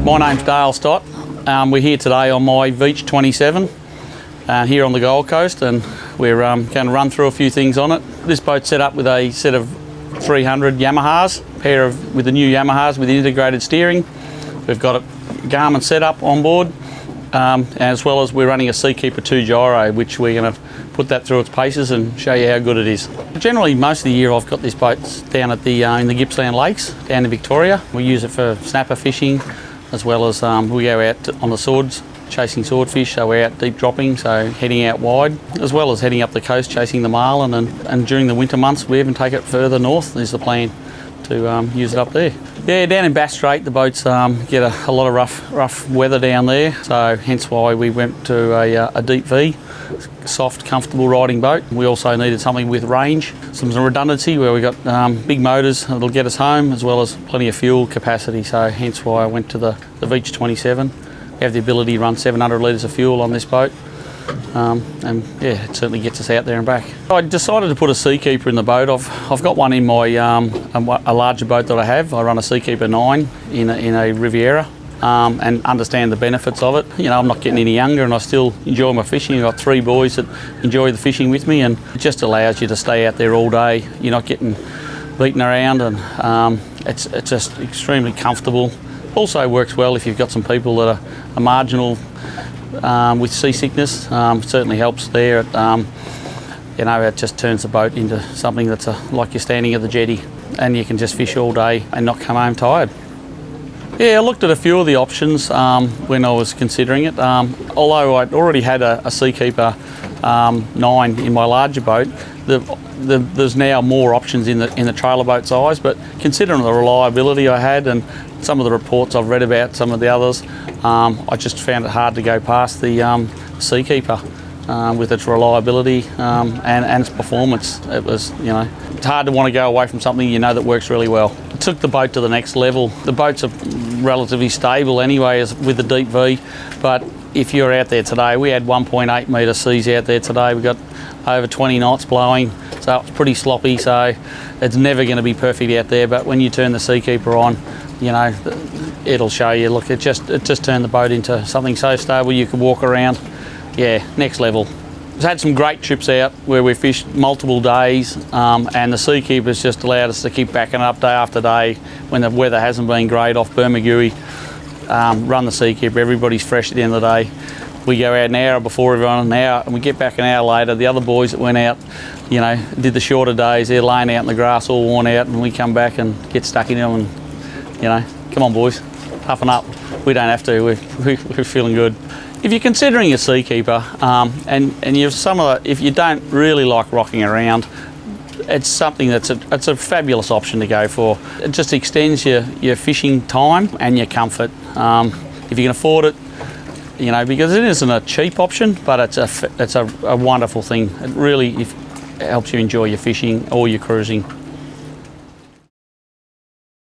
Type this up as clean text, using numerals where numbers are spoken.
My name's Dale Stott. We're here today on my Veitch 27 here on the Gold Coast, and we're going to run through a few things on it. This boat's set up with a set of 300 Yamahas, with the new Yamahas with integrated steering. We've got a Garmin setup on board, as well as we're running a SeaKeeper 2 gyro, which we're going to put that through its paces and show you how good it is. Generally, most of the year I've got this boat down at the in the Gippsland Lakes down in Victoria. We use it for snapper fishing, as well as we go out on the swords chasing swordfish, so we're out deep dropping, so heading out wide, as well as heading up the coast chasing the marlin, and during the winter months we even take it further north is the plan to use it up there. Yeah, down in Bass Strait the boats get a lot of rough weather down there, so hence why we went to a deep V, soft, comfortable riding boat. We also needed something with range, some redundancy where we got big motors that'll get us home, as well as plenty of fuel capacity, so hence why I went to the Veitch 27. We have the ability to run 700 litres of fuel on this boat, and yeah, it certainly gets us out there and back. I decided to put a SeaKeeper in the boat. I've got one in my a larger boat that I have. I run a SeaKeeper 9 in a Riviera, and understand the benefits of it. You know, I'm not getting any younger and I still enjoy my fishing. I've got 3 boys that enjoy the fishing with me, and it just allows you to stay out there all day. You're not getting beaten around, and it's just extremely comfortable. Also works well if you've got some people that are marginal with seasickness. Certainly helps there. You know, it just turns the boat into something that's like you're standing at the jetty, and you can just fish all day and not come home tired. Yeah, I looked at a few of the options when I was considering it. Although I'd already had a SeaKeeper 9 in my larger boat, there's now more options in the trailer boat size. But considering the reliability I had and some of the reports I've read about some of the others, I just found it hard to go past the SeaKeeper with its reliability and its performance. It was, you know, it's hard to want to go away from something you know that works really well. It took the boat to the next level. The boats are relatively stable anyway with the deep V, but if you're out there today, we had 1.8 metre seas out there today. We got over 20 knots blowing, so it's pretty sloppy, so it's never going to be perfect out there. But when you turn the SeaKeeper on, you know, it'll show you. Look, it just turned the boat into something so stable you could walk around. Yeah, next level. We've had some great trips out where we fished multiple days, and the SeaKeeper's just allowed us to keep backing up day after day when the weather hasn't been great off Bermagui. Run the SeaKeeper, everybody's fresh at the end of the day. We go out an hour before everyone, an hour, and we get back an hour later. The other boys that went out, you know, did the shorter days, they're laying out in the grass all worn out, and we come back and get stuck in them, and, you know, come on boys, toughen up. We don't have to, we're feeling good. If you're considering a SeaKeeper, and you've if you don't really like rocking around, it's something it's a fabulous option to go for. It just extends your fishing time and your comfort. If you can afford it, you know, because it isn't a cheap option, but it's a wonderful thing. It really helps you enjoy your fishing or your cruising.